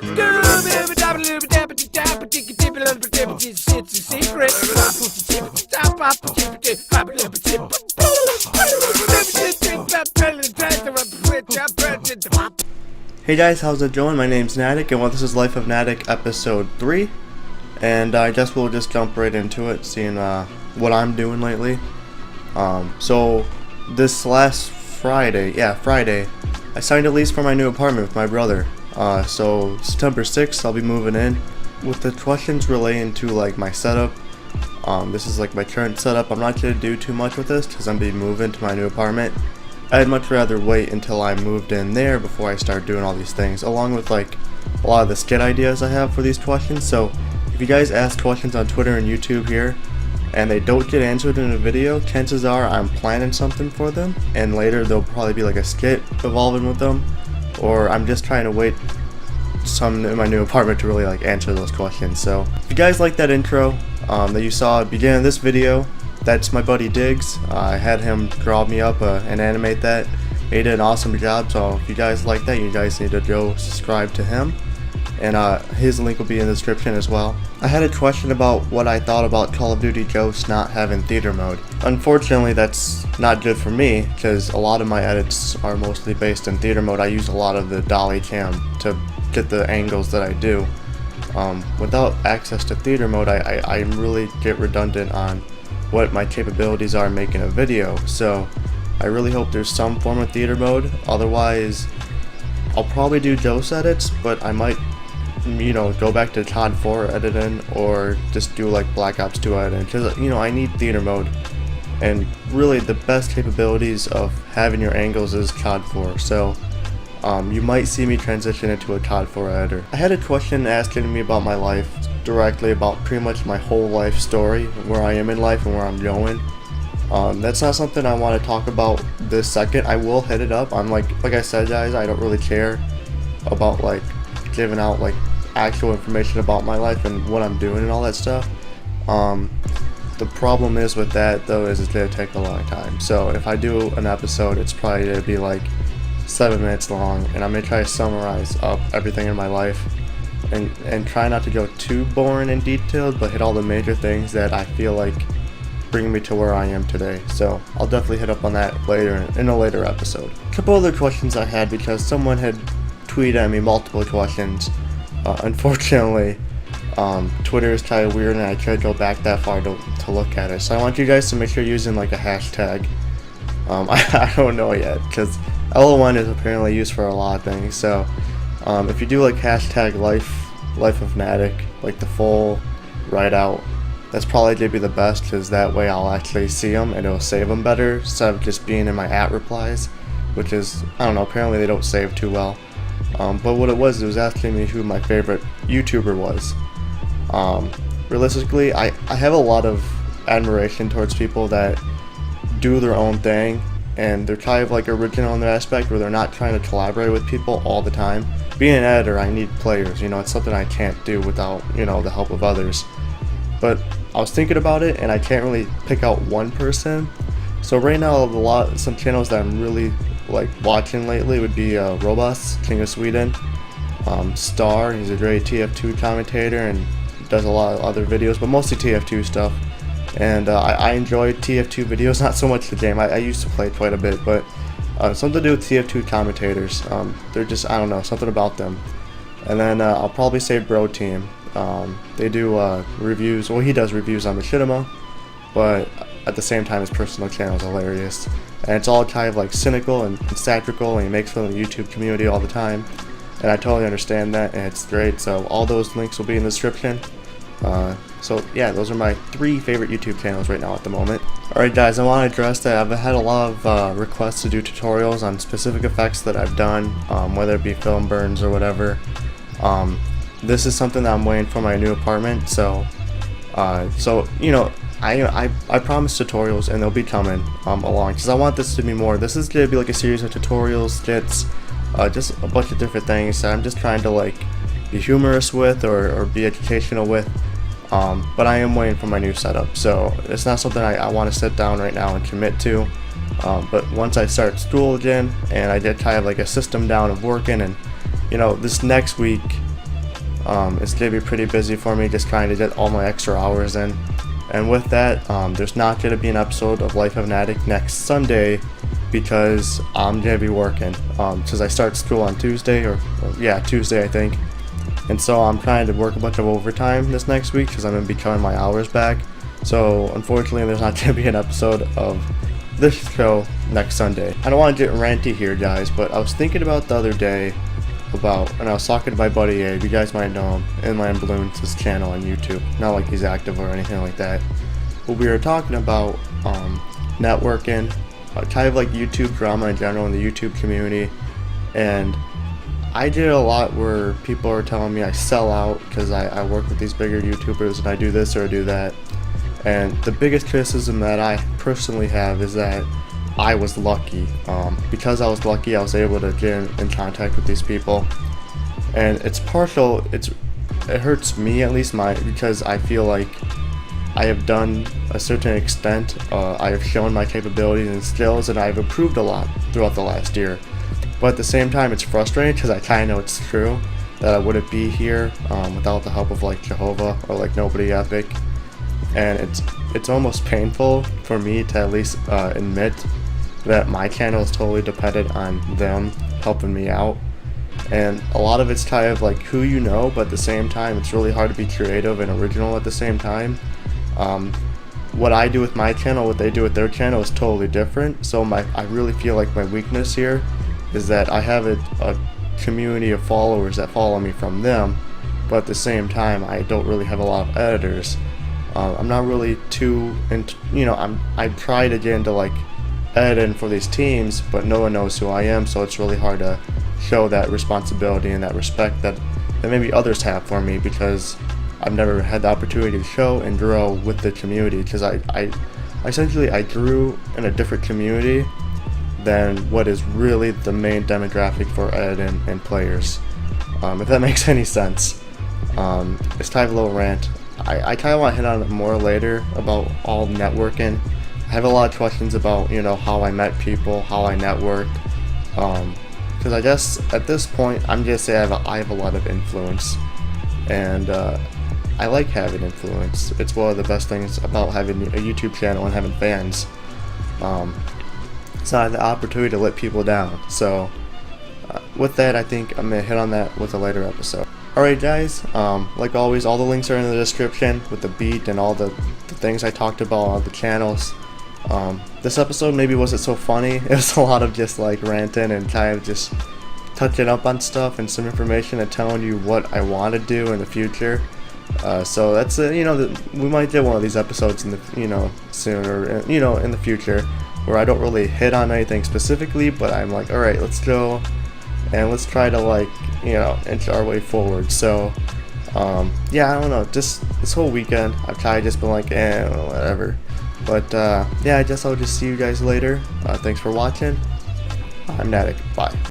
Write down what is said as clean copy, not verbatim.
It's a secret. Hey guys, how's it going? My name's Natek, and this is Life of Natek episode 3. And I guess we'll just jump right into it, seeing what I'm doing lately. So this last Friday, I signed a lease for my new apartment with my brother. So September 6th, I'll be moving in. With the questions relating to like my setup, this is like my current setup. I'm not going to do too much with this because I'm going to be moving to my new apartment. I'd much rather wait until I moved in there before I start doing all these things, along with like a lot of the skit ideas I have for these questions. So if you guys ask questions on Twitter and YouTube here and they don't get answered in a video, chances are I'm planning something for them, and later there'll probably be like a skit evolving with them, or I'm just trying to wait some in my new apartment to really like answer those questions. So if you guys like that intro that you saw at the beginning of this video, that's my buddy Diggs. I had him draw me up and animate that. He did an awesome job, so if you guys like that, you guys need to go subscribe to him, and his link will be in the description as well. I had a question about what I thought about Call of Duty Ghosts not having theater mode. Unfortunately, that's not good for me because a lot of my edits are mostly based in theater mode. I use a lot of the dolly cam to get the angles that I do. Without access to theater mode, I really get redundant on what my capabilities are making a video, so I really hope there's some form of theater mode. Otherwise, I'll probably do Ghost edits, but I might, go back to COD 4 editing, or just do like Black Ops 2 editing, because I need theater mode, and really the best capabilities of having your angles is COD 4. So you might see me transition into a COD 4 editor. I had a question asking me about my life, directly about pretty much my whole life story, where I am in life and where I'm going. That's not something I want to talk about this second. I will hit it up. I'm like I said, guys, I don't really care about like giving out like actual information about my life and what I'm doing and all that stuff. The problem is with that though is it's gonna take a long time. So if I do an episode, it's probably gonna be like 7 minutes long, and I'm gonna try to summarize up everything in my life and try not to go too boring and detailed, but hit all the major things that I feel like bring me to where I am today. So I'll definitely hit up on that later in a later episode. A couple other questions I had because someone had tweeted at me multiple questions. Unfortunately, Twitter is kind of weird and I can't go back that far to look at it. So I want you guys to make sure you're using like a hashtag. I don't know yet because LO1 is apparently used for a lot of things. So if you do like hashtag life of Natek, like the full write out, that's probably gonna be the best, because that way I'll actually see them and it'll save them better instead of just being in my @replies, which is, I don't know, apparently they don't save too well. But what it was asking me who my favorite YouTuber was. Realistically, I have a lot of admiration towards people that do their own thing, and they're kind of like original in their aspect, where they're not trying to collaborate with people all the time. Being an editor, I need players, it's something I can't do without, the help of others. But I was thinking about it, and I can't really pick out one person. So right now, some channels that I'm really like watching lately would be Robust, King of Sweden, Star, he's a great TF2 commentator and does a lot of other videos, but mostly TF2 stuff. And I enjoy TF2 videos, not so much the game. I used to play it quite a bit, but something to do with TF2 commentators. They're just, I don't know, something about them. And then I'll probably say Bro Team. They do reviews. Well, he does reviews on Machinima, but at the same time his personal channel is hilarious. And it's all kind of like cynical and satirical, and he makes fun of the YouTube community all the time. And I totally understand that, and it's great. So all those links will be in the description. So yeah, those are my 3 favorite YouTube channels right now at the moment. Alright guys, I want to address that I've had a lot of requests to do tutorials on specific effects that I've done, whether it be film burns or whatever. This is something that I'm waiting for my new apartment, so I promise tutorials, and they'll be coming along, because I want this to be more. This is going to be like a series of tutorials, skits, just a bunch of different things that I'm just trying to like be humorous with or be educational with. But I am waiting for my new setup, so it's not something I want to sit down right now and commit to. But once I start school again and I get kind of like a system down of working, and this next week It's gonna be pretty busy for me, just trying to get all my extra hours in. And with that, there's not gonna be an episode of Life of Natek next Sunday because I'm gonna be working. Because I start school on Tuesday, Tuesday I think. And so I'm trying to work a bunch of overtime this next week because I'm gonna be cutting my hours back. So unfortunately, there's not gonna be an episode of this show next Sunday. I don't want to get ranty here, guys, but I was thinking about the other day and I was talking to my buddy Abe. You guys might know him, Inland Balloons, his channel on YouTube. Not like he's active or anything like that. But we were talking about networking, kind of like YouTube drama in general in the YouTube community. And I did a lot where people are telling me I sell out because I work with these bigger YouTubers and I do this or I do that. And the biggest criticism that I personally have is that I was lucky. Because I was lucky, I was able to get in contact with these people. And it's partial, it hurts me at least, because I feel like I have done a certain extent. I have shown my capabilities and skills, and I've improved a lot throughout the last year. But at the same time, it's frustrating because I kind of know it's true that I wouldn't be here without the help of like Jehovah or like Nobody Epic. And it's almost painful for me to at least admit that my channel is totally dependent on them helping me out. And a lot of it's kind of like who you know, but at the same time it's really hard to be creative and original at the same time. What I do with my channel, what they do with their channel is totally different. So I really feel like my weakness here is that I have a community of followers that follow me from them, but at the same time I don't really have a lot of editors. I'm not really too I try to get into like editing for these teams, but no one knows who I am, so it's really hard to show that responsibility and that respect that maybe others have for me, because I've never had the opportunity to show and grow with the community, because I essentially grew in a different community than what is really the main demographic for editing and players, if that makes any sense. It's kind of a little rant. I kind of want to hit on it more later about all networking. I have a lot of questions about, how I met people, how I networked, because I guess at this point I'm gonna say I have a lot of influence, and I like having influence. It's one of the best things about having a YouTube channel and having fans. It's not the opportunity to let people down. So with that, I think I'm gonna hit on that with a later episode. Alright guys, like always, all the links are in the description with the beat and all the things I talked about on the channels. This episode maybe wasn't so funny. It was a lot of just like ranting and kind of just touching up on stuff and some information and telling you what I want to do in the future. So that's we might get one of these episodes in the soon, or in the future, where I don't really hit on anything specifically, but I'm like, all right, let's go and let's try to inch our way forward. So yeah, I don't know, just this whole weekend I've kind of just been like, whatever. But yeah, I guess I'll just see you guys later. Thanks for watching. I'm Natek. Bye.